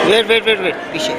Wait पीछे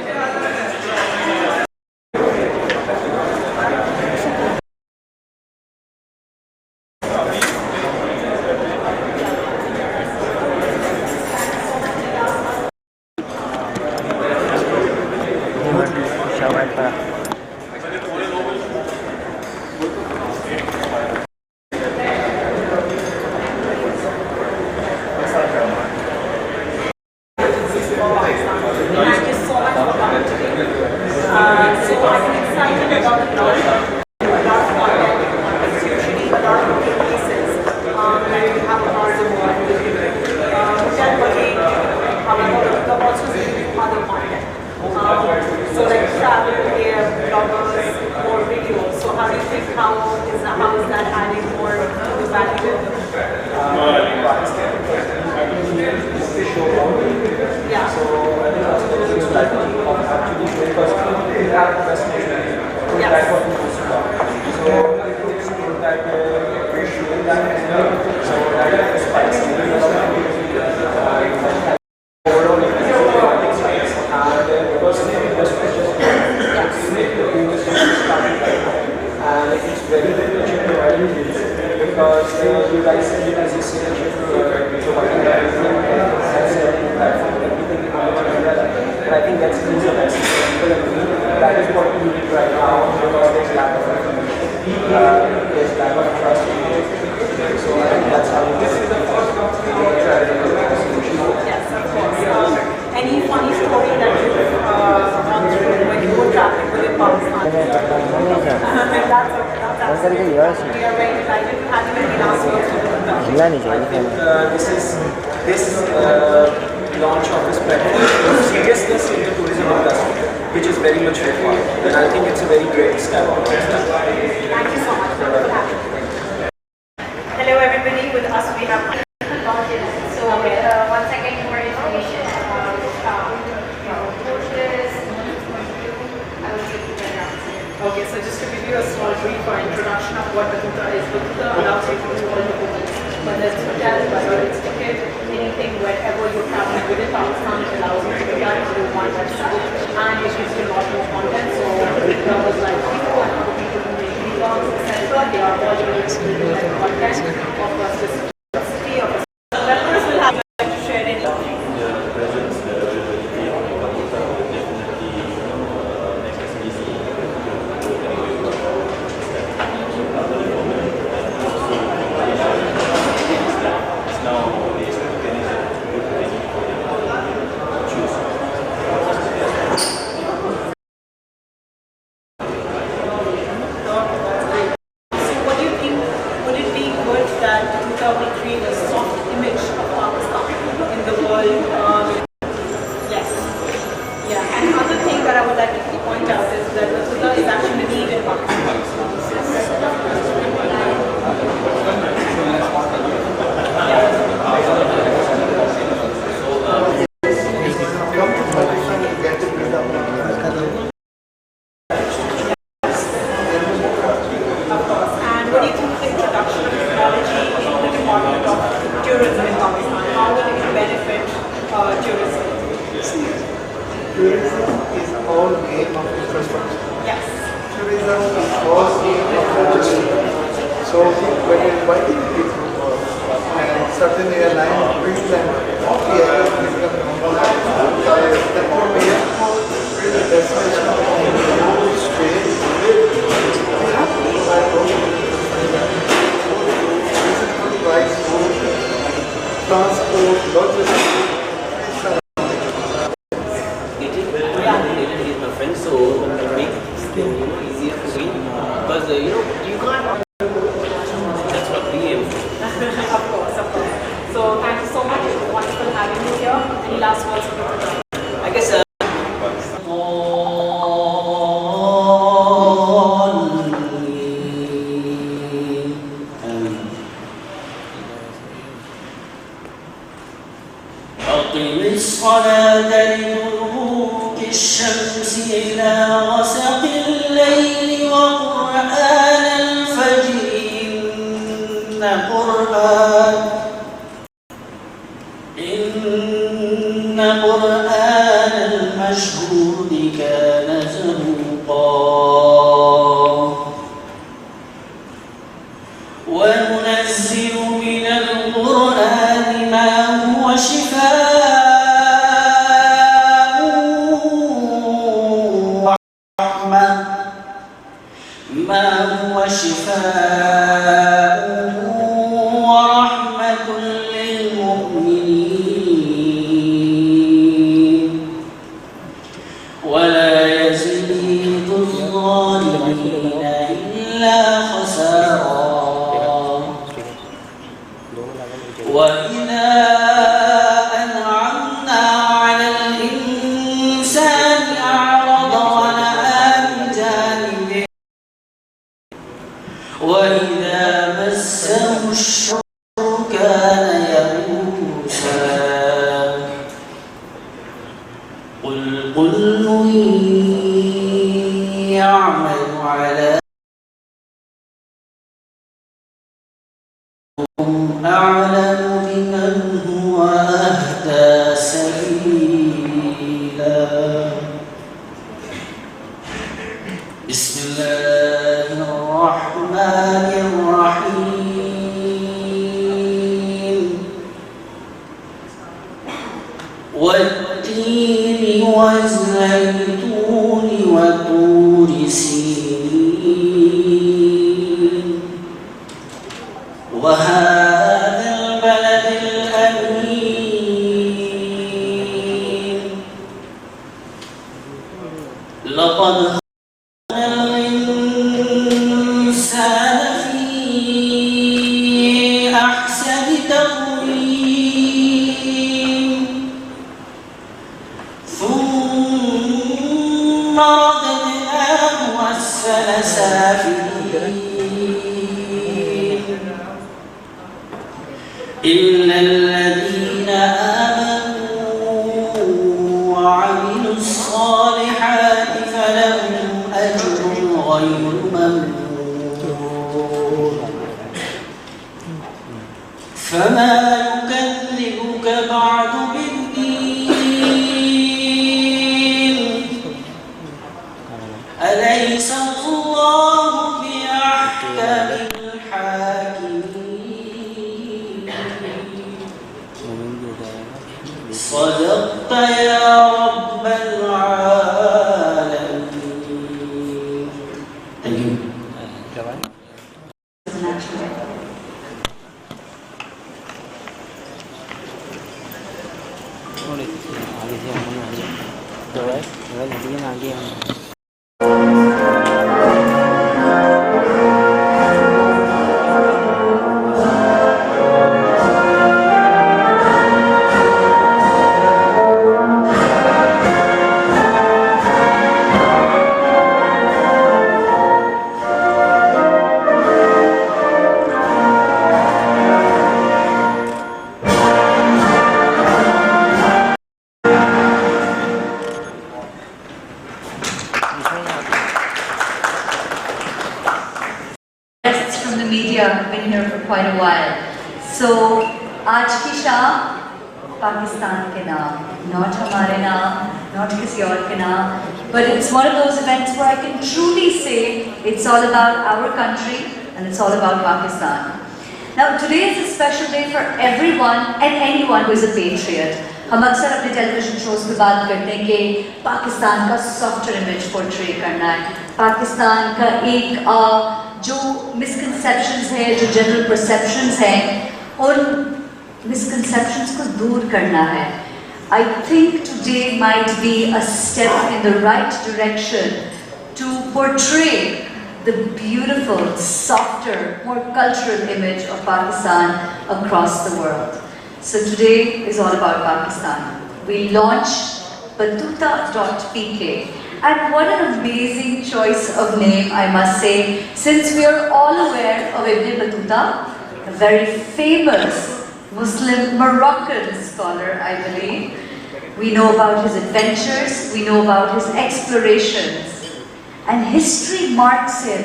launch of this platform, seriousness in the tourism industry, which is very much required. And I think it's a very great step. Thank you so much for having me. Hello everybody, with us we have so once again more information about courses. I will take you around. Okay, so just to give you a small brief or introduction of what Batuta is. Batuta allows you to do all the bookings, whether it's hotel, whether it's ticket, anything, wherever you're traveling within Pakistan, it allows you to do that through one website, and it gives you a lot more content. So there was like people and other people who make vlogs, etc. They are all able to do that content. Of course, this city of members will have to share it. القرآن المشهود كان زهوقا وننزل من القرآن ما هو شفاء ورحمة ورحمة للمؤمنين ولا يزيد الظالمين إلا خسارا وإذا أنعمنا على الإنسان أعرض ونأى بجانبه وإذا مسه الشر كان يئوسا قل كل يعمل على أعلم بمن هو أهدى سبيلا بسم الله الرحمن الرحيم والتين والزيتون وطور سينين وهذا البلد الأمين لقد خلقنا الإنسان في أحسن تقويم ثم رددناه أسفل سافلين إلا الذين آمنوا وعملوا الصالحات فلهم أجر غير ممنون فما يكذبك بعد بالدين أليس الله بأحكم الحاكمين صدقت يا رب العالمين. Thank you. From the media have been here for quite a while. So, आज की शाम पाकिस्तान के नाम, not हमारे नाम, not किसी और के नाम, but it's one of those events where I can truly say it's all about our country and it's all about Pakistan. Now, today is a special day for everyone and anyone who is a patriot. हम अक्सर अपने television shows में बात करते हैं कि पाकिस्तान का soft image portray करना है, पाकिस्तान का एक जो मिसकंसेप्शंस है, जो जनरल परसेप्शंस हैं, उन मिसकंसेप्शंस को दूर करना है. I think today might be a step in the right direction to portray the beautiful, softer, more cultural image of Pakistan across the world. So today is all about Pakistan. We launched Batuta.pk. And what an amazing choice of name, I must say, since we are all aware of Ibn Battuta, a very famous Muslim Moroccan scholar, I believe. We know about his adventures, we know about his explorations, and history marks him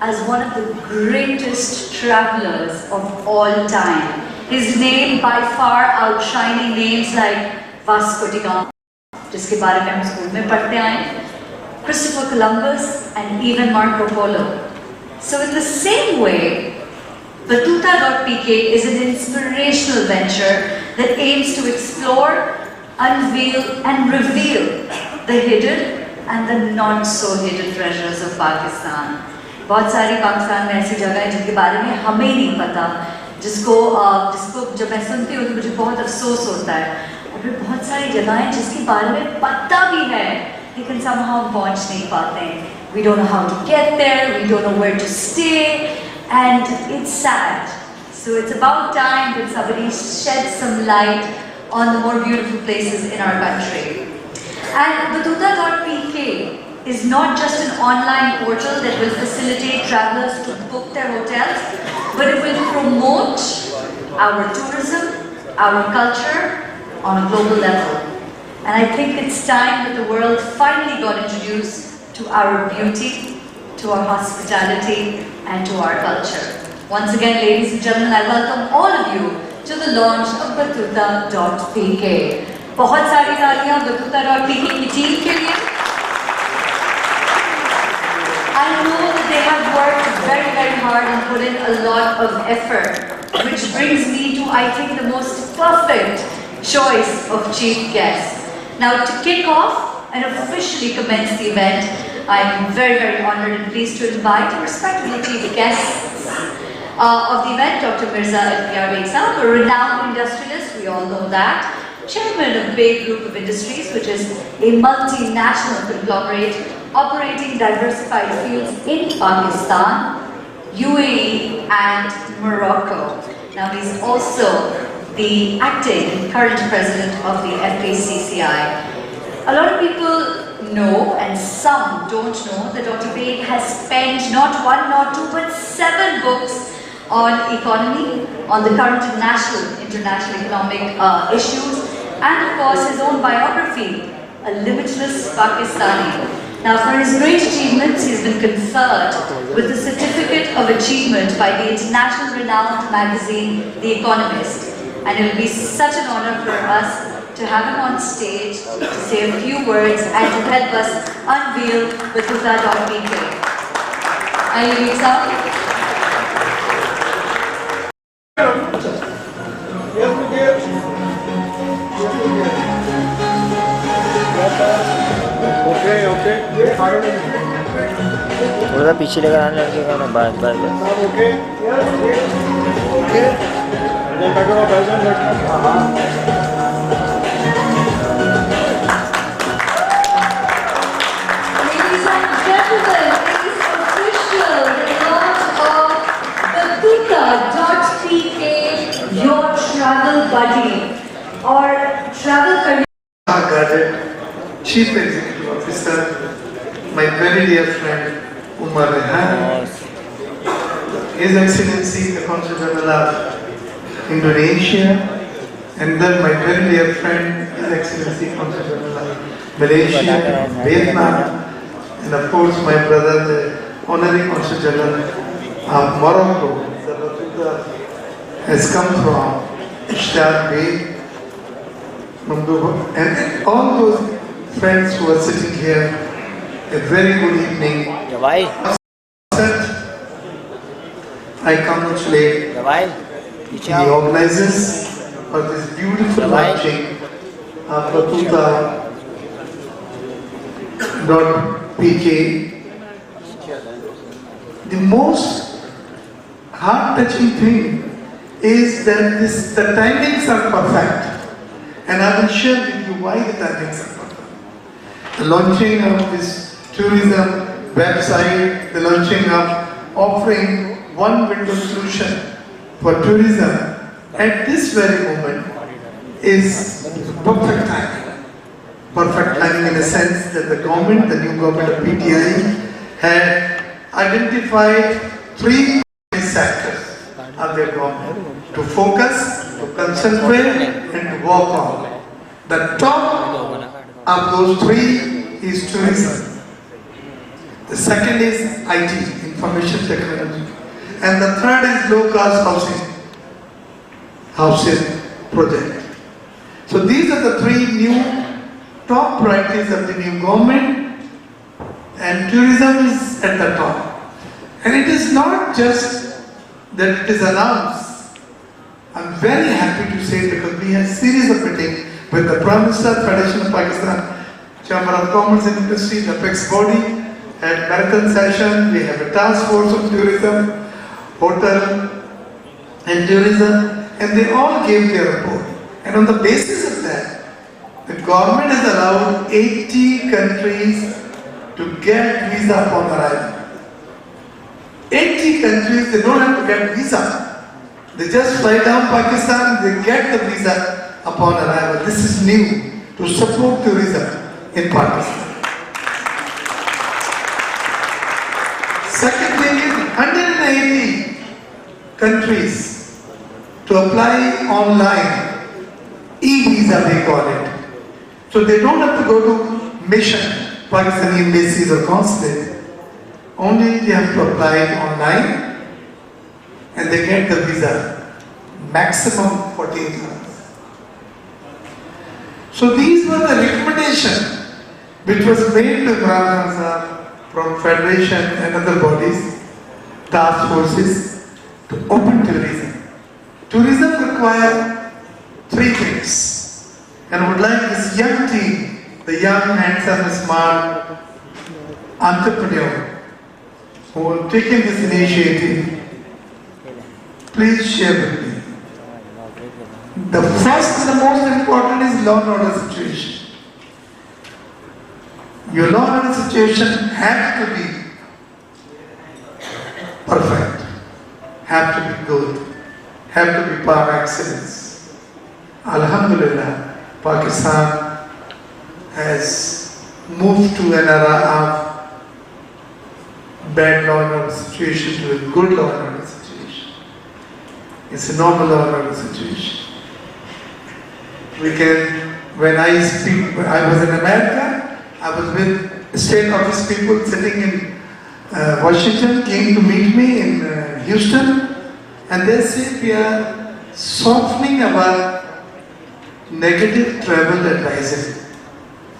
as one of the greatest travelers of all time. His name by far outshining names like Vasco D gamma, जिसके बारे में हम school में पढ़ते आए, Christopher Columbus, and even Marco Polo. So in the same way, Batuta.pk is an inspirational venture that aims to explore, unveil and reveal the hidden and the not so hidden treasures of Pakistan. बहुत सारी पाकिस्तान में ऐसी जगह है जिनके बारे में हमें ही नहीं पता, जिसको जब मैं सुनती हूँ तो मुझे बहुत अफसोस होता है। और फिर बहुत सारी जगह हैं जिसके बारे में पता भी है लेकिन somehow पहुँच नहीं पाते हैं. We don't know how to get there, we don't know where to stay, and it's sad. So it's about time that somebody sheds some light on the more beautiful places in our country. And Batuta.pk is not just an online portal that will facilitate travelers to book their hotels, but it will promote our tourism, our culture on a global level. And I think it's time that the world finally got introduced to our beauty, to our hospitality, and to our culture. Once again, ladies and gentlemen, I welcome all of you to the launch of Batuta.pk. बहुत सारी तालियां Batuta.pk की team के लिए. I know that they have worked very, very hard and put in a lot of effort, which brings me to, I think, the most perfect choice of chief guests. Now, to kick off and officially commence the event, I am very, very honored and pleased to invite our respectable chief guests of the event, Dr. Mirza Ilkiyar Beg Sahab, a renowned industrialist, we all know that, chairman of Beg Group of Industries, which is a multinational conglomerate operating diversified fields in Pakistan, UAE and Morocco. Now he's also the acting and current president of the FPCCI. A lot of people know, and some don't know, that Dr. Beg has penned not one, not two, but 7 books on economy, on the current international economic issues, and of course his own biography, A Limitless Pakistani. Now, for his great achievements, he has been conferred with the Certificate of Achievement by the international renowned magazine, The Economist. And it will be such an honor for us to have him on stage to say a few words and to help us unveil Batuta.pk. Are you Lisa? थोड़ा पीछे लेकर आने लड़के का ना बस बस बस okay okay Ladies and gentlemen, it is official, the launch of Batuta.pk, your travel buddy or travel career. Chief Executive Officer, my very dear friend Umar Rehan, His Excellency the Consul General of Indonesia, and then my very dear friend His Excellency Consul General of Malaysia, Vietnam, and of course my brother the Honorary Consul General of Morocco, the Batuta has come from Ishtar Bey, Mamdouh, and all those friends who are sitting here. A very good evening. I congratulate the organizers for this beautiful launching of Batuta.pk. The most heart-touching thing is that the timings are perfect, and I will share with you why the timings are perfect. The launching of this tourism website, the launching of offering one window solution for tourism at this very moment is perfect timing. Perfect timing in the sense that the government, the new government of PTI, had identified 3 sectors of their government to focus, to concentrate and to work on. The top of those 3 is tourism. The second is IT, information technology. And the third is low-cost housing project. So these are the three new top priorities of the new government, and tourism is at the top. And it is not just that it is announced. I'm very happy to say, because we had series of meetings with the Prime Minister, Federation of Pakistan, Chamber of Commerce and Industry, the apex body, at marathon session, we have a task force of tourism, hotel and tourism, and they all gave their report. And on the basis of that, the government has allowed 80 countries to get visa upon arrival. 80 countries, they don't have to get visa. They just fly down Pakistan, they get the visa upon arrival. This is new to support tourism in Pakistan. Second thing is 180 countries to apply online, e-visa they call it. So they don't have to go to mission, Pakistani embassies or consulate. Only they have to apply it online and they get the visa, maximum 48 hours. So these were the recommendations which was made to Imran Khan from Federation and other bodies, task forces, to open tourism. Tourism requires three things. And I would like this young team, the young, handsome, smart entrepreneur who are taking this initiative, please share with me. The first and the most important is law and order situation. Your law and order situation has to be perfect, have to be good, have to be par excellence. Alhamdulillah, Pakistan has moved to an era of bad law and order situation to a good law and order situation. It's a normal law and order situation. When I speak, I was in America, I was with state office people sitting in Washington, came to meet me in Houston, and they said we are softening our negative travel advisory.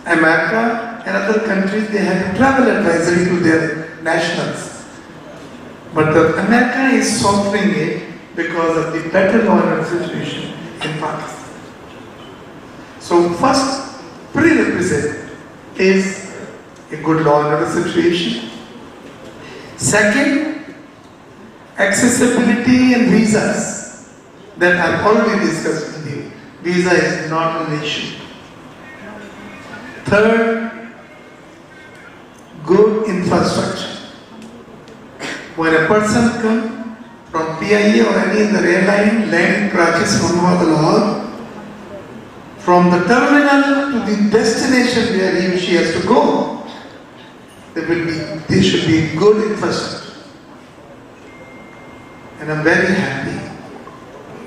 America and other countries, they have travel advisory to their nationals. But America is softening it because of the better law and order situation in Pakistan. So first prerequisite is a good law and order situation. Second, accessibility and visas that I've already discussed with you. Visa is not an issue. Third, good infrastructure. When a person comes from PIA or any other airline, land in Karachi, Islamabad, Lahore, from the terminal to the destination where he or she has to go, there should be good infrastructure. And I'm very happy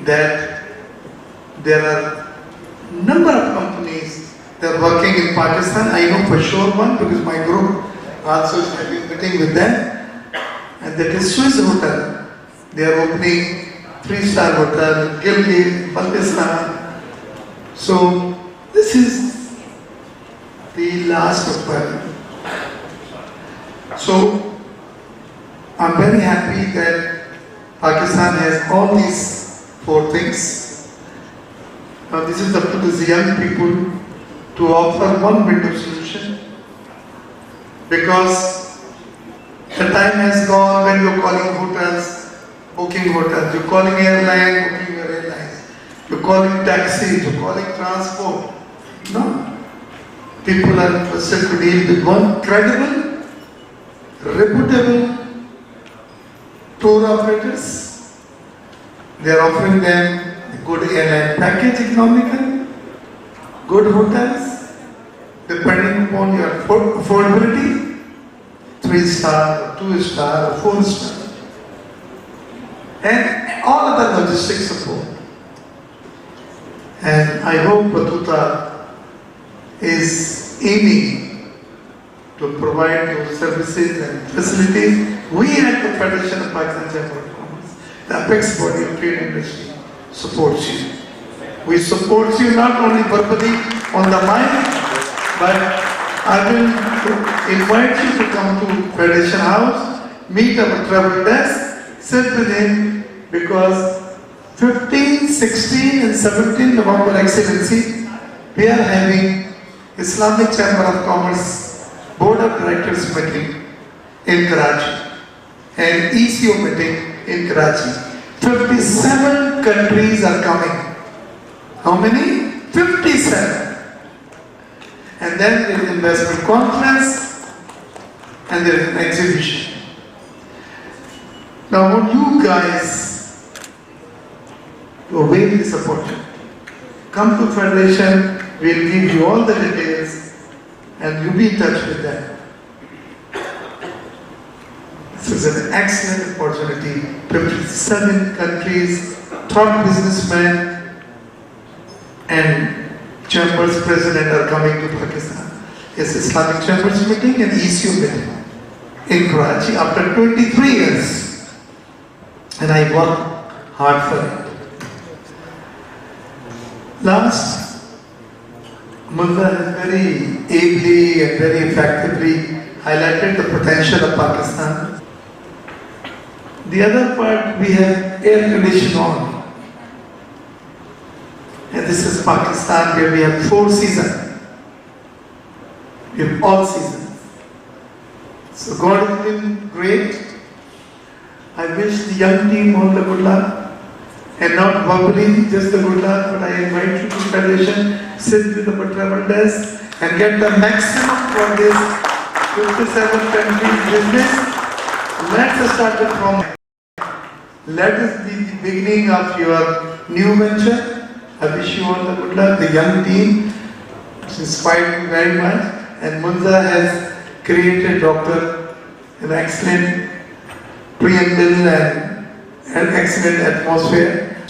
that there are a number of companies that are working in Pakistan. I know for sure one because my group also is having a meeting with them. And that is Swiss Hotel. They are opening 3-star hotel, Gilgit, Pakistan. So this is the last of Parliament. So I'm very happy that Pakistan has all these 4 things. Now this is up to these young people to offer one window solution, because the time has gone when you're calling hotels, booking hotels, you're calling airline, booking your airlines, you're calling taxis, you're calling transport. No. People are interested to deal with one credible, reputable tour operators. They are offering them a good airline package, economical, good hotels, depending upon your affordability, 3-star, 2-star, 4-star, and all other logistic support. And I hope Batuta is aiming to provide those services and facilities. We at the Federation of Pakistan Chamber of Commerce, the apex body of trade industry, supports you. We support you not only verbally on the mic, but I will invite you to come to Federation House, meet our travel desk, sit with him, because 15, 16 and 17 November, Excellency, we are having Islamic Chamber of Commerce Board of Directors meeting in Karachi and ECO meeting in Karachi. 57 countries are coming. How many? 57. And then there is investment conference and there is an exhibition. Now I want you guys to avail this opportunity. Come to Federation, we'll give you all the details and you be in touch with them. This is an excellent opportunity. 57 countries, top businessmen and Chambers President are coming to Pakistan. It's Islamic Chambers meeting and ECU meeting in Karachi after 23 years. And I work hard for it. Last, Mullah has very ably and very effectively highlighted the potential of Pakistan. The other part, we have air condition on. And this is Pakistan where we have 4 seasons. We have all seasons. So God has been great. I wish the young team all the good luck. And not verbally, just the good luck, but I invite you to Federation, sit with the travel desk and get the maximum from this 57 countries business. Let's start it from. Let us be the beginning of your new venture. I wish you all the good luck. The young team inspired me very much. And Munza has created, Doctor, an excellent preamble and an excellent atmosphere.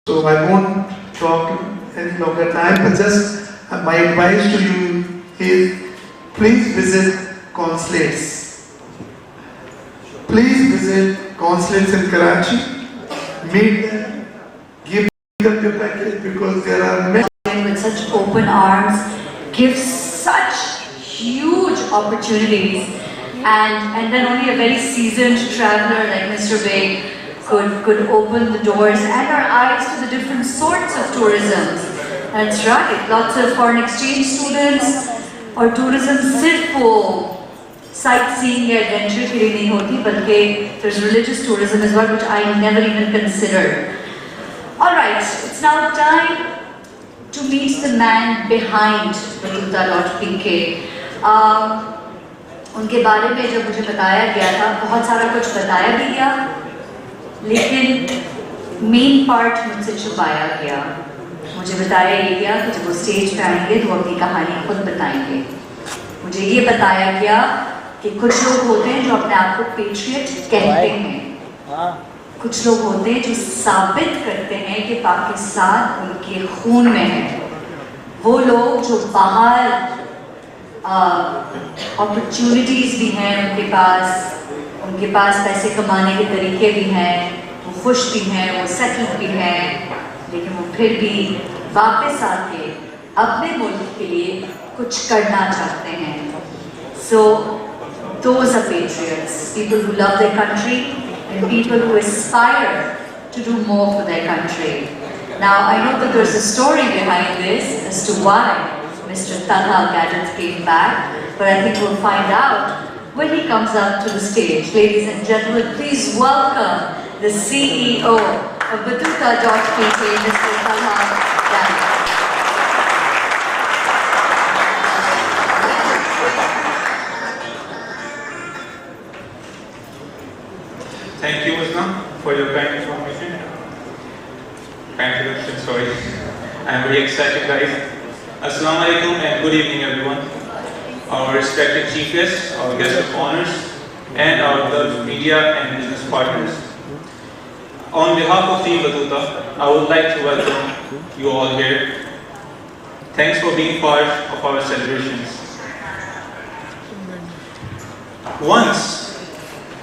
So I won't talk any longer time, but just my advice to you is please visit consulates. Please visit consulates in Karachi, meet them, give them your package because there are many. With such open arms, gives such huge opportunities, and then only a very seasoned traveler like Mr. Beg could open the doors and our eyes to the different sorts of tourism. That's right, lots of foreign exchange students or tourism सिर्फ वो sightseeing या adventure के लिए नहीं होती, बल्कि there's religious tourism as well, which I never even considered. Alright, it's now time to meet the man behind Batuta.pk. उनके बारे में जब मुझे बताया गया था, बहुत सारा कुछ बताया भी गया, लेकिन मेन पार्ट मुझसे छुपाया गया. मुझे बताया ये गया कि जब वो स्टेज पे आएंगे तो वो अपनी कहानी खुद बताएंगे. मुझे ये बताया गया कि कुछ लोग होते हैं जो अपने आप को पेट्रियट कहते हैं, कुछ लोग होते हैं जो साबित करते हैं कि पाकिस्तान उनके खून में है. वो लोग जो बाहर अपॉर्चुनिटीज़ भी हैं उनके पास पैसे कमाने के तरीके भी हैं, वो खुश भी हैं, वो सेटल भी हैं, लेकिन वो फिर भी वापस आके अपने मुल्क के लिए कुछ करना चाहते हैं. So those are patriots, people who love their country and people who aspire to do more for their country. Now I know that there's a story behind this as to why Mr. Talha Gadget came back, but I think we'll find out when he comes up to the stage. Ladies and gentlemen, please welcome the CEO of Batuta.pk, Mr. Talha Gadget. Thank you, Islam, for your kind introduction. Sorry. I'm very excited, guys. Assalamu alaikum and good evening, everyone. Our respected chief guests, our guests of honors, and our media and business partners. On behalf of Team Batuta, I would like to welcome you all here. Thanks for being part of our celebrations. Once,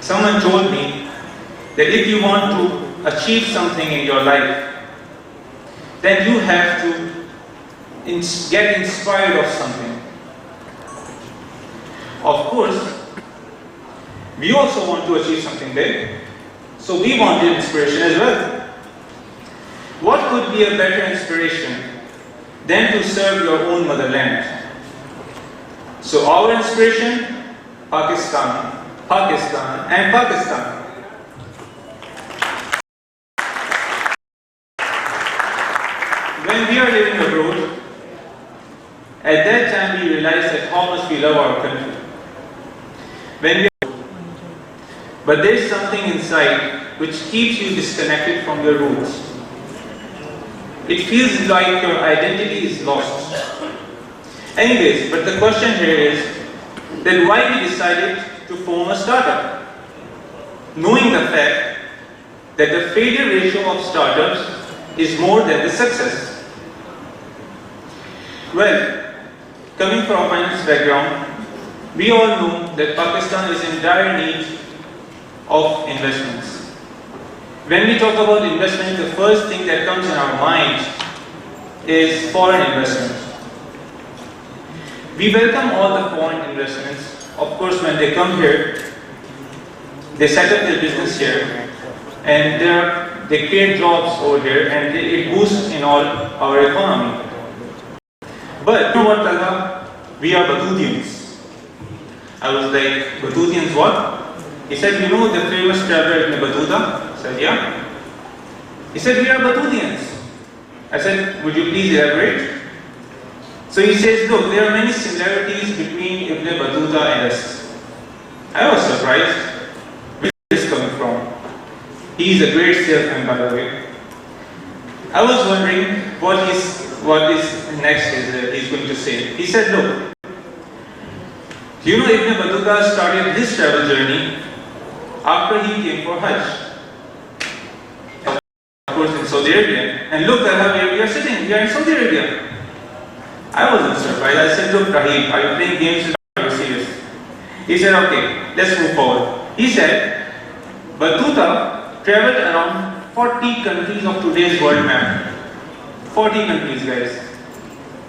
someone told me that if you want to achieve something in your life, then you have to get inspired of something. Of course, we also want to achieve something big, so we wanted inspiration as well. What could be a better inspiration than to serve your own motherland? So our inspiration, Pakistan, Pakistan and Pakistan. When we are living abroad, at that time we realize that how much we love our country. But there is something inside which keeps you disconnected from your roots. It feels like your identity is lost. Anyways, but the question here is that why we decided to form a startup, knowing the fact that the failure ratio of startups is more than the success. Well, coming from a finance background, we all know that Pakistan is in dire need of investments. When we talk about investment, the first thing that comes in our mind is foreign investment. We welcome all the foreign investments. Of course, when they come here, they set up their business here, and they create jobs over here, and it boosts in all our economy. But you know what, Talha? We are Batutians. I was like, Batutians what? He said, you know the famous traveler Ibn Battuta? I said, yeah. He said, we are Batutians. I said, would you please elaborate? So he says, look, there are many similarities between Ibn Battuta and us. I was surprised. Where is this coming from? He is a great salesman, by the way. I was wondering what is next he's going to say. He said, look, you know Ibn Battuta started his travel journey after he came for Hajj. Of course in Saudi Arabia. And look at where we are sitting. We are in Saudi Arabia. I wasn't surprised. I said, look Rahim, are you playing games? Are you serious? He said, okay, let's move forward. He said, Battuta traveled around 40 countries of today's world map. 40 countries, guys.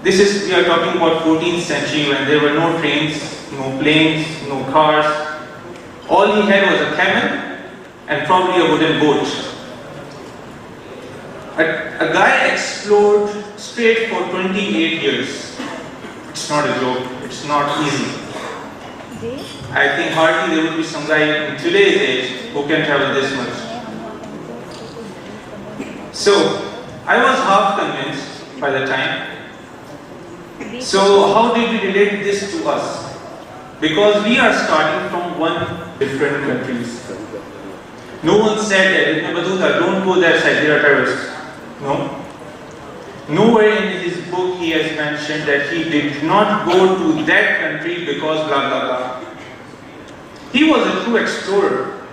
We are talking about 14th century when there were no trains, no planes, no cars. All he had was a camel and probably a wooden boat. A guy explored straight for 28 years. It's not a joke, it's not easy. I think hardly there would be some guy in today's age who can travel this much. So, I was half convinced by the time. So, how did we relate this to us? Because we are starting from different countries. No one said that Ibn Battuta, don't go that side, there are terrorists. No. Nowhere in his book he has mentioned that he did not go to that country because blah blah blah. He was a true explorer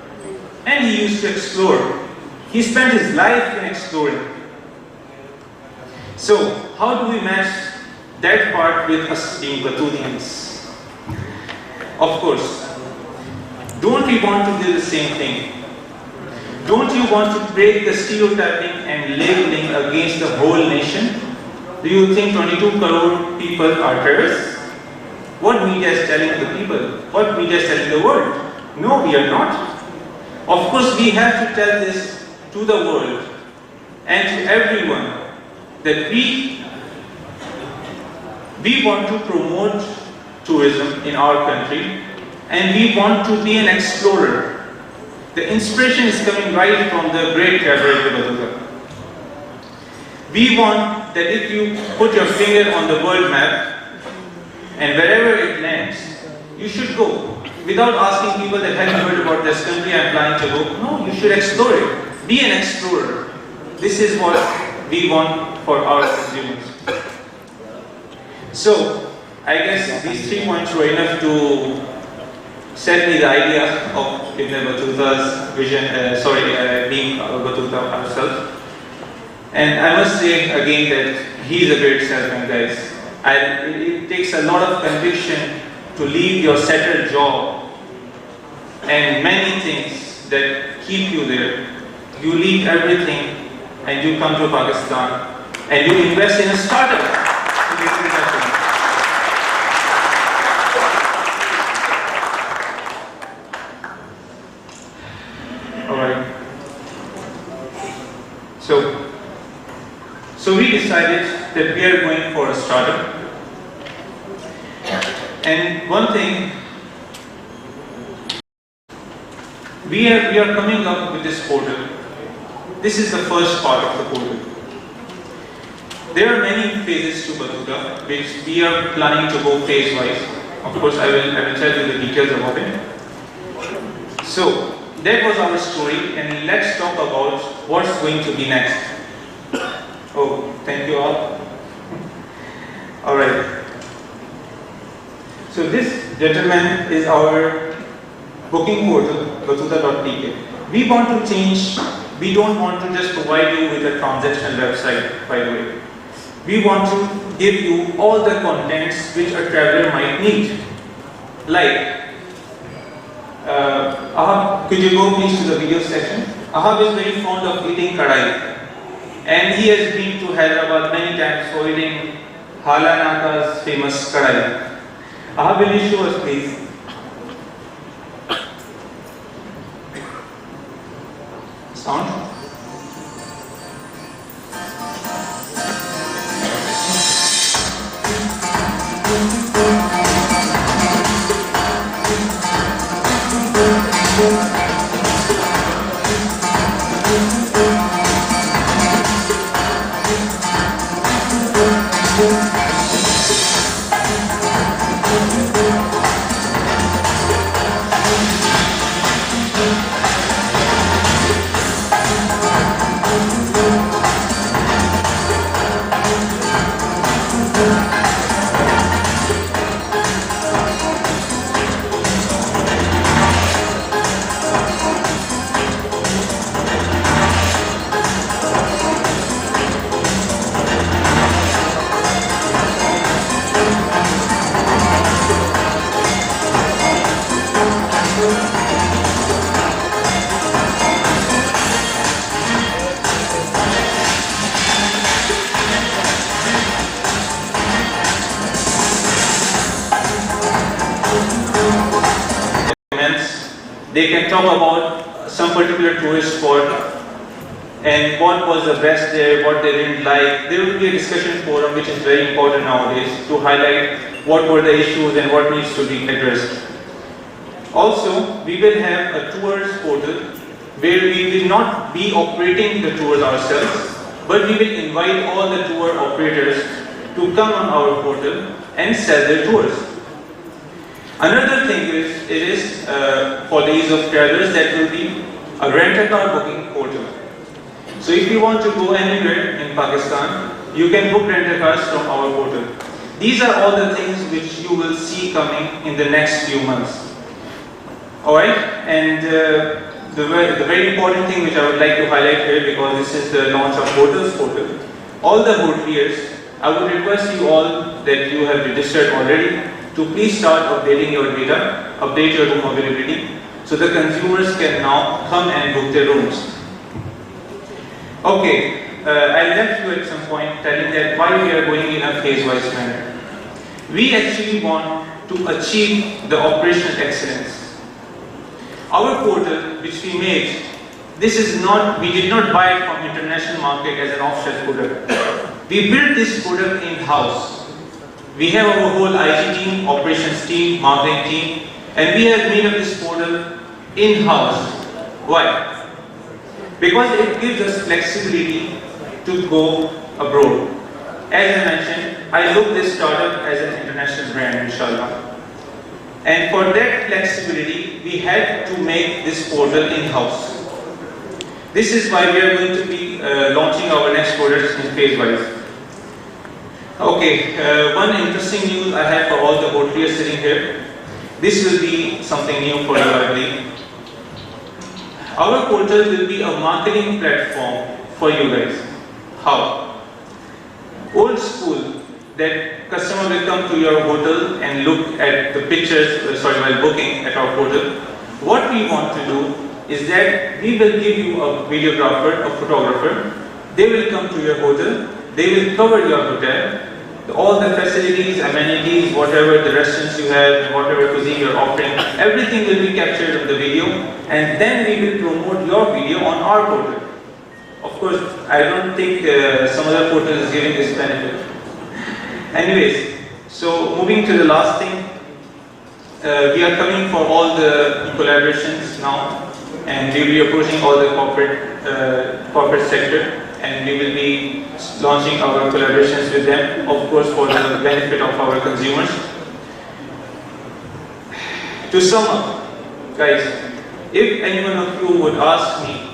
and he used to explore. He spent his life in exploring. So, how do we match that part with us being Batutians? Of course, don't we want to do the same thing? Don't you want to break the stereotyping and labeling against the whole nation? Do you think 22 crore people are terrorists? What media is telling the people? What media is telling the world? No, we are not. Of course, we have to tell this to the world and to everyone that we want to promote tourism in our country and we want to be an explorer. The inspiration is coming right from the great traveler Ibn Battuta. We want that if you put your finger on the world map and wherever it lands, you should go. Without asking people that have you heard about this country I'm planning to go. No, you should explore it. Be an explorer. This is what we want for our consumers. So, I guess these 3 points were enough to set me the idea of Ibn Battuta's vision, being Battuta himself. And I must say again that he is a great salesman, guys. It takes a lot of conviction to leave your settled job and many things that keep you there. You leave everything and you come to Pakistan and you invest in a startup. So this is actually. Alright. So we decided that we are going for a startup. And one thing, we are coming up with this portal. This is the first part of the portal. There are many phases to Batuta, which we are planning to go phase wise. Of course, I will tell you the details about it. So that was our story, and let's talk about what's going to be next. Oh, thank you all. All right. So this gentleman is our booking portal, batuta.tk. We want to change. We don't want to just provide you with a transactional website, by the way. We want to give you all the contents which a traveler might need. Like, Ahab, could you go please to the video section? Ahab is very fond of eating kadai. And he has been to Hyderabad many times for eating Hala Naka's famous kadai. Ahab, will you show us please? Sound? They can talk about some particular tourist spot and what was the best there, what they didn't like. There will be a discussion forum which is very important nowadays to highlight what were the issues and what needs to be addressed. Also, we will have a tours portal where we will not be operating the tours ourselves, but we will invite all the tour operators to come on our portal and sell their tours. Another thing is for the ease of travelers, that will be a rent-a-car booking portal. So if you want to go anywhere in Pakistan, you can book rent-a-cars from our portal. These are all the things which you will see coming in the next few months. Alright, and the very important thing which I would like to highlight here, because this is the launch of Hotels portal. All the hoteliers, I would request you all that you have registered already to please start updating your data, update your room availability, so the consumers can now come and book their rooms. Okay, I left you at some point telling that why we are going in a phase-wise manner. We actually want to achieve the operational excellence. Our portal, which we made, we did not buy it from international market as an off-shelf product. We built this product in-house. We have our whole IT team, operations team, marketing team, and we have made up this portal in-house. Why? Because it gives us flexibility to go abroad. As I mentioned, I look this startup as an international brand, inshallah. And for that flexibility, we had to make this portal in-house. This is why we are going to be launching our next products in phase-wise. Okay, one interesting news I have for all the hoteliers sitting here. This will be something new for you, I believe. Our portal will be a marketing platform for you guys. How? Old school, that customer will come to your hotel and look at the pictures, while booking at our portal. What we want to do is that we will give you a videographer, a photographer. They will come to your hotel They will cover your hotel, all the facilities, amenities, whatever the restaurants you have, whatever cuisine you're offering, everything will be captured in the video, and then we will promote your video on our portal. Of course, I don't think some other portal is giving this benefit. Anyways, so moving to the last thing, we are coming for all the collaborations now, and we will be approaching all the corporate sector, and we will be launching our collaborations with them, of course, for the benefit of our consumers. To sum up, guys, if any one of you would ask me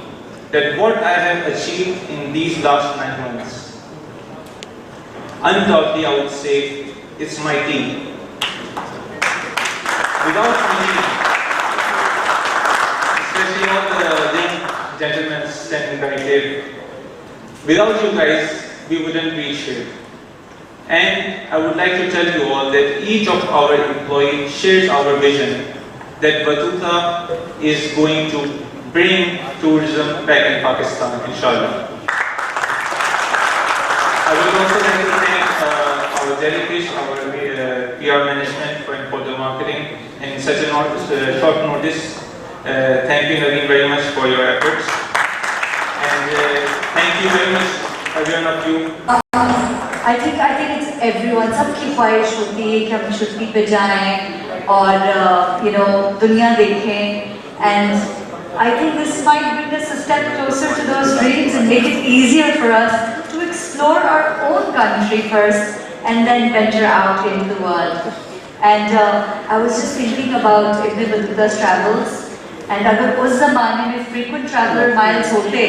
that what I have achieved in these last 9 months, undoubtedly I would say it's my team. Without me, especially all the young gentlemen standing right here, without you guys, we wouldn't reach here. And I would like to tell you all that each of our employees shares our vision that Batuta is going to bring tourism back in Pakistan, inshallah. I would also like to thank our jellyfish, our PR management for the marketing, and in such a short notice. Thank you again very much for your efforts. And thank you very much, everyone of you. I think it's everyone. सबकी ख्वाहिश होती है कि हम छुट्टी पे जाएं और दुनिया देखें, and I think this might bring us a step closer to those dreams and make it easier for us to explore our own country first and then venture out into the world. And I was just thinking about Ibn Battuta's travels, and अगर उस ज़माने में frequent traveler miles होते,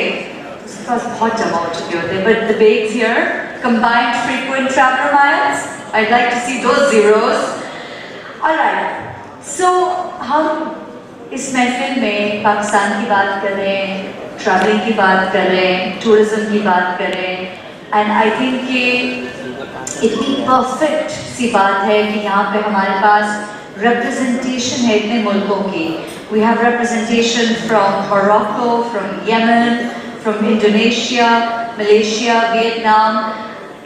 उसके पास बहुत जमा हो चुके होते. But the bakes here, combined frequent traveler miles, I'd like to see those zeros. Alright, so हम इस महफिल में पाकिस्तान की बात कर रहे हैं, ट्रैवलिंग की बात कर रहे हैं, टूरिज्म की बात कर रहे हैं, एंड आई थिंक कि इतनी परफेक्ट सी बात है कि यहाँ पे हमारे पास representation है इतने मुल्कों की. We have representation from Morocco, from Yemen, from Indonesia, Malaysia, Vietnam.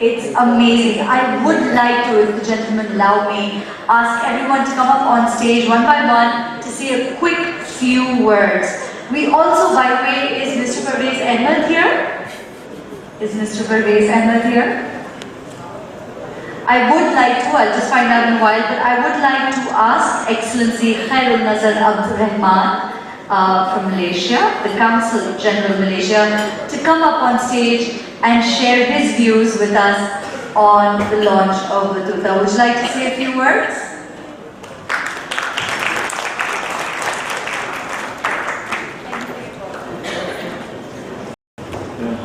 It's amazing. I would like to, if the gentlemen allow me, ask everyone to come up on stage one by one to say a quick few words. We also, by the way, is Mr. Parvez Ahmed here? Is Mr. Parvez Ahmed here? I would like to, I'll just find out in a while, but I would like to ask Excellency Khairul Nazar Abdul Rahman from Malaysia, the Council General Malaysia, to come up on stage and share his views with us on the launch of Batuta. Would you like to say a few words?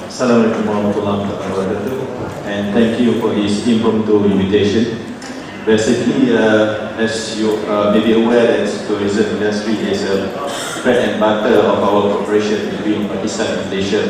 Assalamualaikum warahmatullahi wabarakatuh, and thank you for this impromptu invitation. Basically, as you may be aware, that the tourism industry is a bread and butter of our cooperation between Pakistan and Malaysia.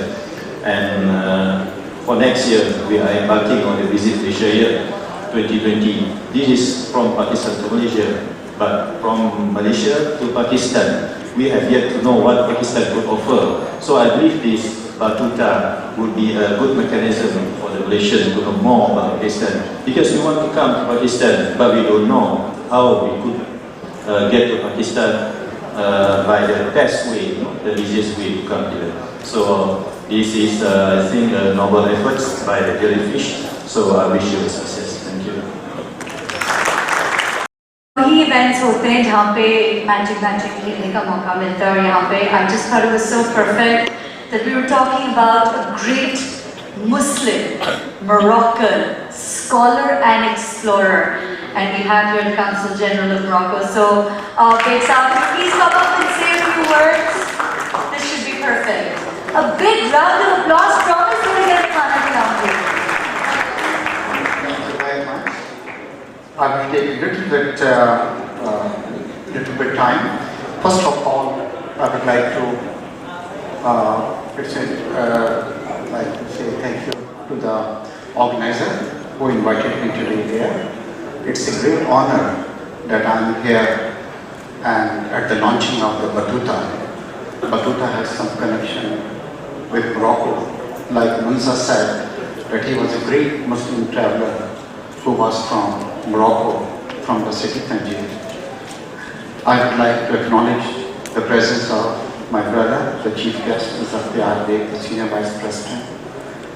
And for next year, we are embarking on the Visit Malaysia Year 2020. This is from Pakistan to Malaysia, but from Malaysia to Pakistan, we have yet to know what Pakistan could offer. So I believe this Batuta would be a good mechanism for the Malaysians to know more about Pakistan, because we want to come to Pakistan, but we don't know how we could get to Pakistan by the best way, the easiest way to come here. So this is, I think, a noble efforts by the jellyfish. So I wish you success. Thank you. वही events होते हैं जहाँ पे magic खेलने का मौका मिलता है, और यहाँ पे I just thought it was so perfect that we were talking about a great Muslim, Moroccan scholar and explorer, and we have here the Council General of Morocco. So, Big South, please come up and say a few words. This should be perfect. A big round of applause. Promise to get Khana Khilaundi. Thank you very much. I will take a little bit time. First of all, I would like to say thank you to the organizer who invited me today here. It's a great honor that I'm here and at the launching of the Batuta. Batuta has some connection with Morocco. Like Munza said, that he was a great Muslim traveler who was from Morocco, from the city Tangier. I would like to acknowledge the presence of my brother, the chief guest, Mr. Akhtiar Beg, the senior vice president,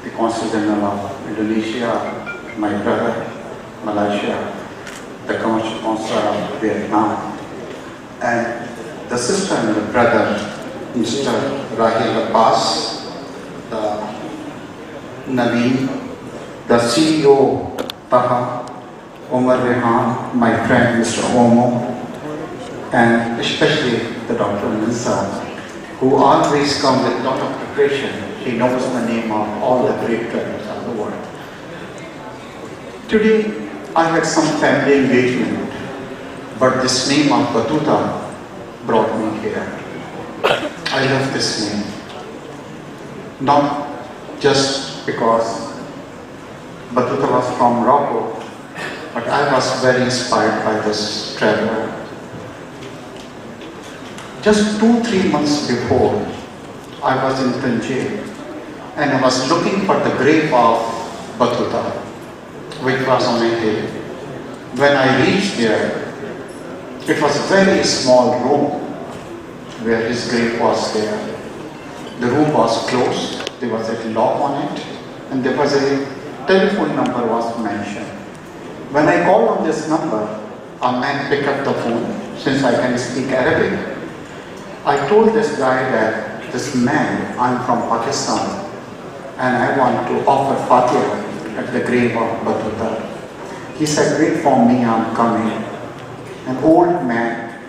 the consul general of Indonesia, my brother, Malaysia, the commercial consul of Vietnam, and the sister and the brother, Mr. Rahil Abbas, the Naveen, the CEO, Taha, Omar Rehan, my friend, Mr. Omo, and especially the Dr. Nisa, who always come with a lot of preparation. He knows the name of all the great travelers of the world. Today, I had some family engagement, but this name of Batuta brought me here. I love this name. Not just because Batuta was from Morocco, but I was very inspired by this traveler. Just 2-3 months before, I was in Tangier and I was looking for the grave of Batuta, which was on a hill. When I reached there, it was a very small room where his grave was there. The room was closed, there was a lock on it, and there was a telephone number was mentioned. When I called on this number, a man picked up the phone, since I can speak Arabic. I told this guy that this man, I'm from Pakistan, and I want to offer Fatiha at the grave of Batuta. He said, wait for me, I'm coming. An old man,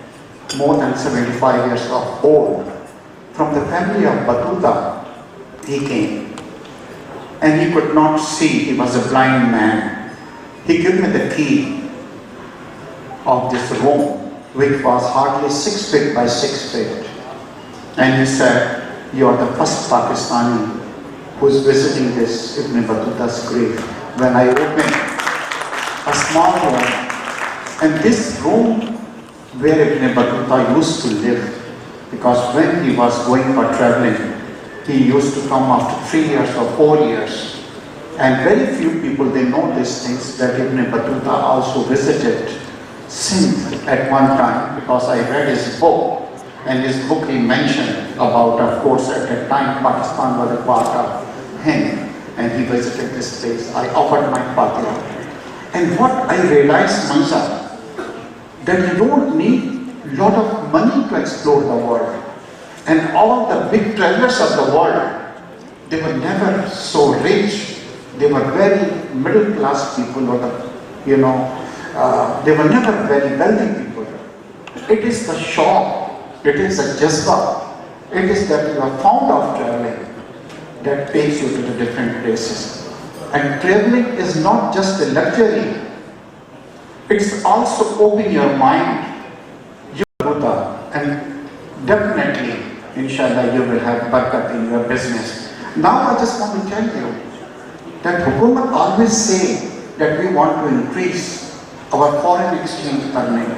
more than 75 years of old, from the family of Batuta, he came. And he could not see, he was a blind man. He gave me the key of this room, which was hardly 6 feet by 6 feet. And he said, you are the first Pakistani who is visiting this Ibn Battuta's grave. When I opened a small room, and this room where Ibn Battuta used to live, because when he was going for traveling, he used to come after 3 years or 4 years. And very few people, they know these things, that Ibn Battuta also visited Sindh at one time, because I read his book. And his book he mentioned about, of course, at that time Pakistan was a part of him, and he visited this place. I offered my Fatiha. And what I realized myself, that you don't need a lot of money to explore the world. And all the big travelers of the world, they were never so rich. They were very middle class people, or they were never very wealthy people. It is the shock. It is a jazba. It is that you are fond of traveling that takes you to the different places. And traveling is not just a luxury. It's also open your mind. And definitely, inshallah, you will have barakat in your business. Now I just want to tell you that Hukumat always say that we want to increase our foreign exchange earning.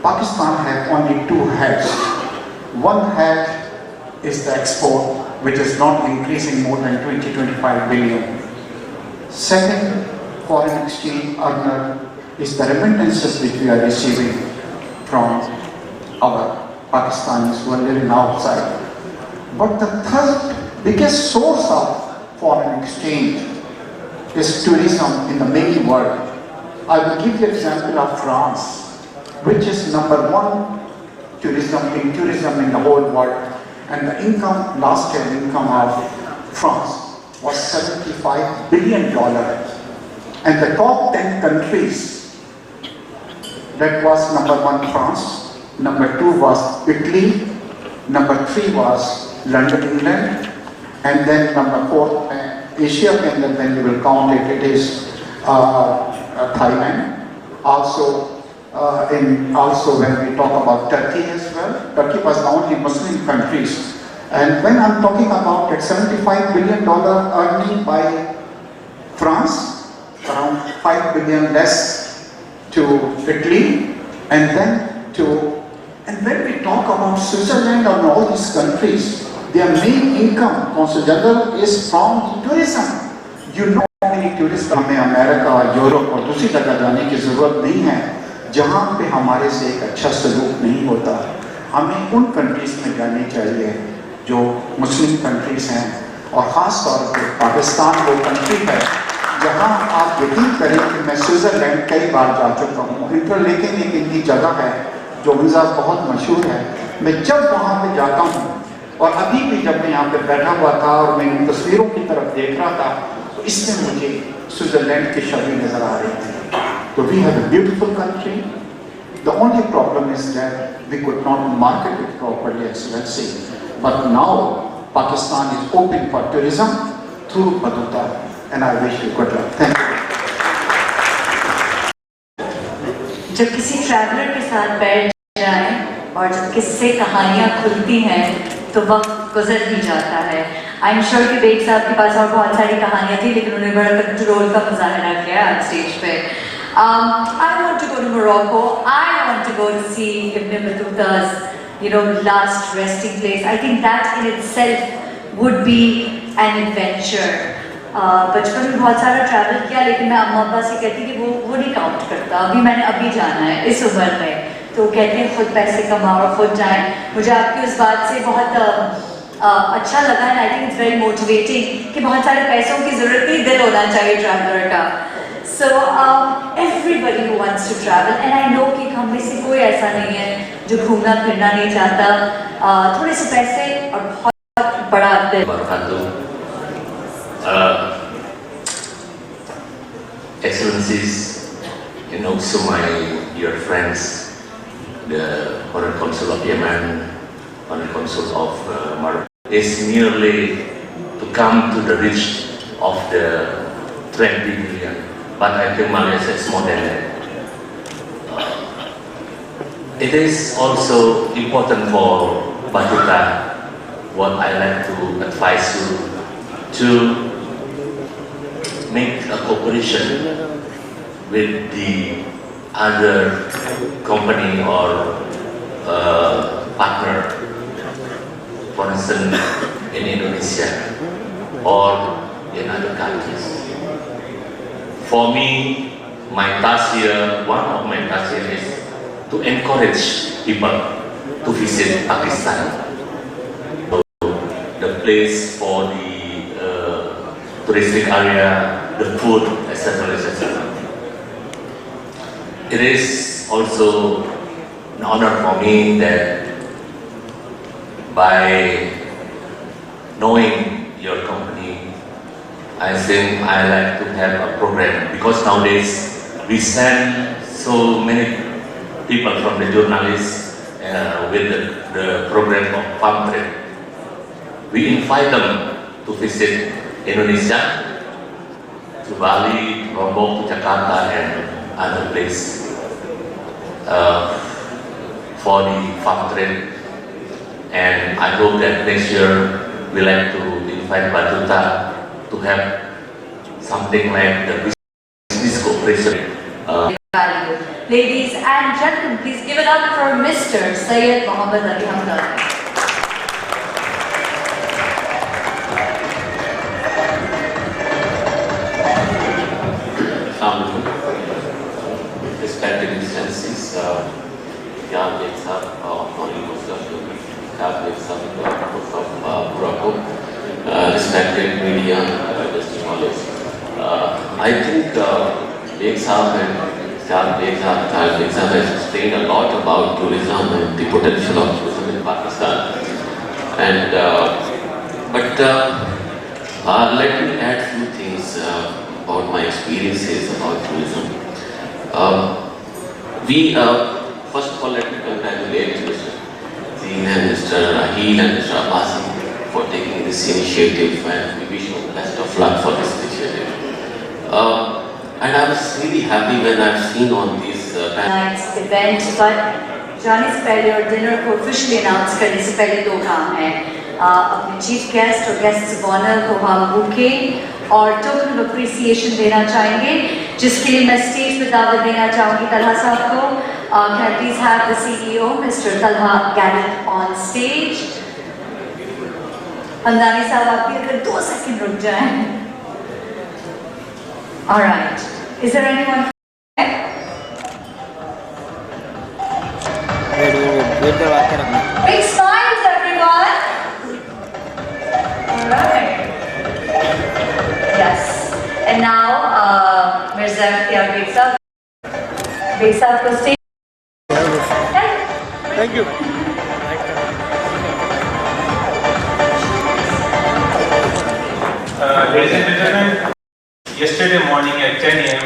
Pakistan has only two heads. One head is the export, which is not increasing more than 20-25 billion. Second foreign exchange earner is the remittances which we are receiving from our Pakistanis who are living outside. But the third biggest source of foreign exchange is tourism in the main world. I will give you an example of France, which is number one tourism in the whole world. And the income, last year income of France was $75 billion. And the top 10 countries, that was number one France, number two was Italy, number three was London, England, and then number four, Asia, and then when you will count it, it is Thailand. Also when we talk about Turkey as well, Turkey was the only Muslim countries. And when I'm talking about that $75 billion earning by France, around $5 billion less to Italy, and when we talk about Switzerland and all these countries, their main income, consul general, is from tourism. You know many tourist, हमें America, Europe और दूसरी जगह जाने की ज़रूरत नहीं है जहाँ पे हमारे से एक अच्छा सलूक नहीं होता। हमें उन कंट्रीज़ में जानी चाहिए जो मुस्लिम कंट्रीज़ हैं, और ख़ास तौर पर पाकिस्तान वो कंट्री है जहाँ आप यकीन करें कि मैं स्विट्ज़रलैंड कई बार जा चुका हूँ। लेकिन एक इनकी जगह है जो मुझे बहुत मशहूर है। मैं जब वहाँ पे जाता हूँ, और अभी भी जब मैं यहाँ पे बैठा हुआ था और मैं इन तस्वीरों की तरफ देख रहा था, तो इसमें मुझे स्विट्ज़रलैंड की छवि नज़र आ रही थी। तो we have a beautiful country. The only problem is that we could not market it properly as well say, but now Pakistan is open for tourism through बदूता, and I wish you good luck. Thank you. जब किसी traveller के साथ बैठ जाए और जब किससे कहानियाँ खुलती हैं तो वक्त गुजर ही जाता है। आई एम श्योर कि बेग साहब के पास और बहुत सारी कहानियाँ थी, लेकिन उन्होंने बड़ा कंट्रोल का मुजाहरा किया आज स्टेज पे। I want to go to Morocco. I want to go to see Ibn Battuta's, last resting place. I think that in itself would be an adventure. बचपन में बहुत सारा ट्रैवल किया, लेकिन मैं अम्मा अब्बा से कहती कि वो नहीं काउंट करता। अभी जाना है इस उम्र में, तो कहते हैं खुद पैसे कमाओ और खुद जाएं। मुझे आपकी उस बात से बहुत अच्छा लगा, and I think it's very motivating कि बहुत सारे पैसों की जरूरत नहीं, दिल होना चाहिए ट्रैवलर का। So everybody who wants to travel, and I know कि हम में से कोई ऐसा नहीं है जो घूमना फिरना नहीं चाहता। थोड़े से पैसे और बहुत बड़ा दिल। Excellencies, and also my dear friends, the Honorary Consul of Yemen, Honorary Consul of Morocco, is merely to come to the reach of the 20 million, but I think Malaysia is more than that. It is also important for Batuta, what I like to advise you, to make a cooperation with the other company or partner, for instance in Indonesia or in other countries. For me, my task here, one of my tasks here is to encourage people to visit Pakistan. So, the place for the touristic area, the food, etc., etc. It is also an honor for me that by knowing your company, I think I like to have a program, because nowadays we send so many people from the journalists with the program of farm trade. We invite them to visit Indonesia, to Bali, Lombok, to Jakarta, and other places for the farm trade. And I hope that next year we like to invite Batuta to have something like the business cooperation. Ladies and gentlemen, please give it up for Mr. Syed Muhammad Ali Hamdani. Respected excellencies, respected media, I think Beg Sahab and Shah Beg Sahab has explained a lot about tourism and the potential of tourism in Pakistan. And let me add a few things about my experiences about tourism. First of all, let me congratulate Mr. Zeen and Mr. Raheel and Mr. Abbasi for taking this initiative, and we wish you the best of luck for this initiative. And I was really happy when I've seen on this tonight's event, but जाने से पहले और dinner को officially announce करने से पहले दो काम हैं। अपने चीफ गेस्ट और गेस्ट ऑफ ऑनर को हम बुके और टोकन ऑफ अप्रिसिएशन देना चाहेंगे, जिसके लिए मैं स्टेज पर दावत देना चाहूँगी तलहा साहब को। Can I please have the CEO, Mr. Talha Garrett, on stage? Hamdani साहब आप भी अगर 2 सेकंड रुक जाएं। All right. Is there anyone? Big smiles, everyone. All right. Yes. And now, Mirza Ikhtiyar Beg Sahab. Beg Sahab ko stage. Thank you. Ladies and gentlemen, yesterday morning at 10 a.m.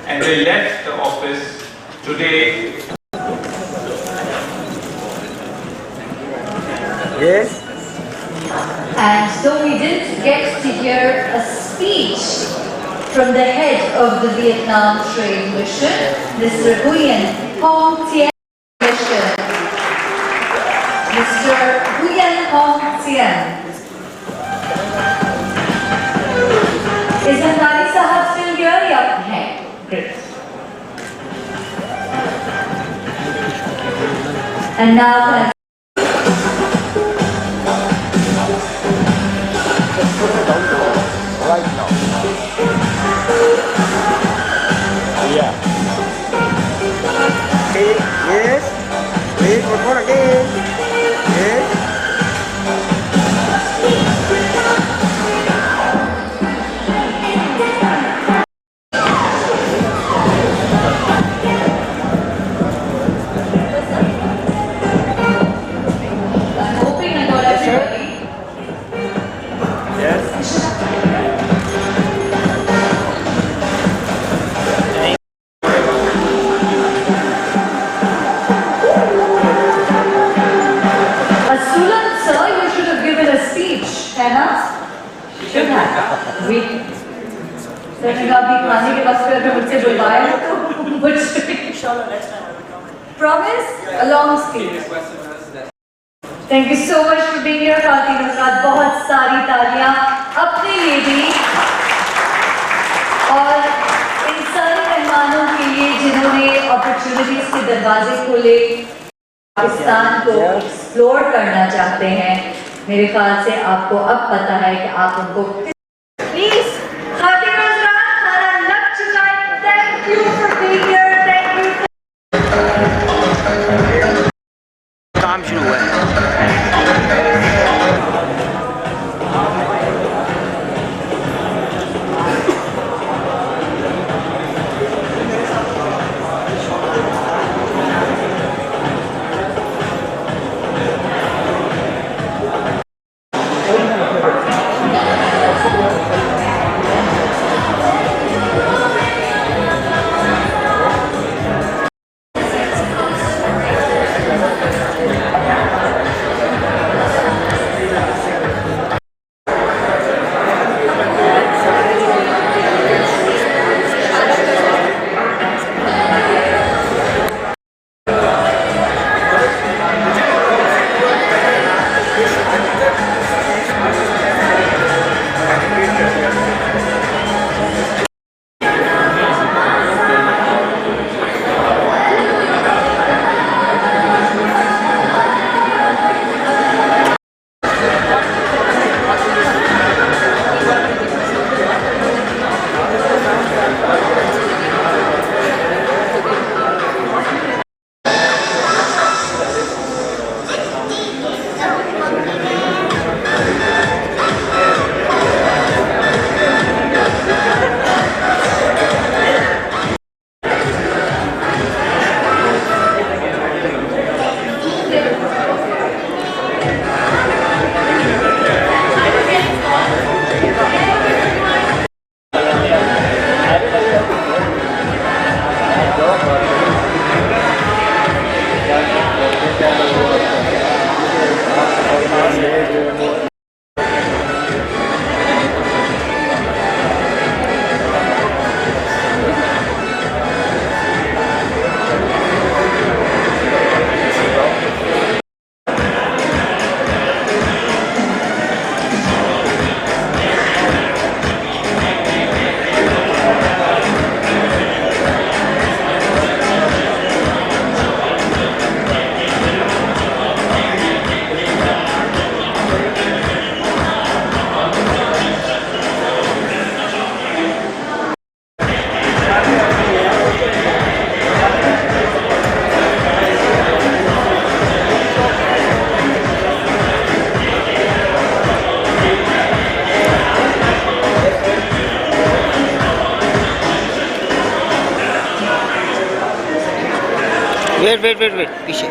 and they left the office today. Yes. And so we didn't get to hear a speech from the head of the Vietnam Trade Mission, Mr. Nguyen Hong Thien Mission. Mr. Nguyen Hong Thien. Is Ansari Sahab still here? Yeah. Hey, great. And now Right now. Yeah. Okay. Yes. Wait, one more again. Yes. I'm hoping I got everybody. Asulan, sir, you should have given a speech, है ना? Should have. We. मैंने कहा अभी खाने के वक्त अगर मुझसे बुलवाया तो मुझे. Promise? A long speech. Thank you so much for being here, खातिन हज़रात. बहुत सारी तालियां अपने लिए भी और इन सारे मेहमानों के लिए जिन्होंने अपॉर्चुनिटीज के दरवाजे खोले, पाकिस्तान को एक्सप्लोर करना चाहते हैं. मेरे ख्याल से आपको अब पता है कि आप उनको प्लीज खातिन हज़रात हमारा लग चुका है. Thank you for being here. Thank you. काम शुरू हुआ है. वेट वेट वेट वेट पीछे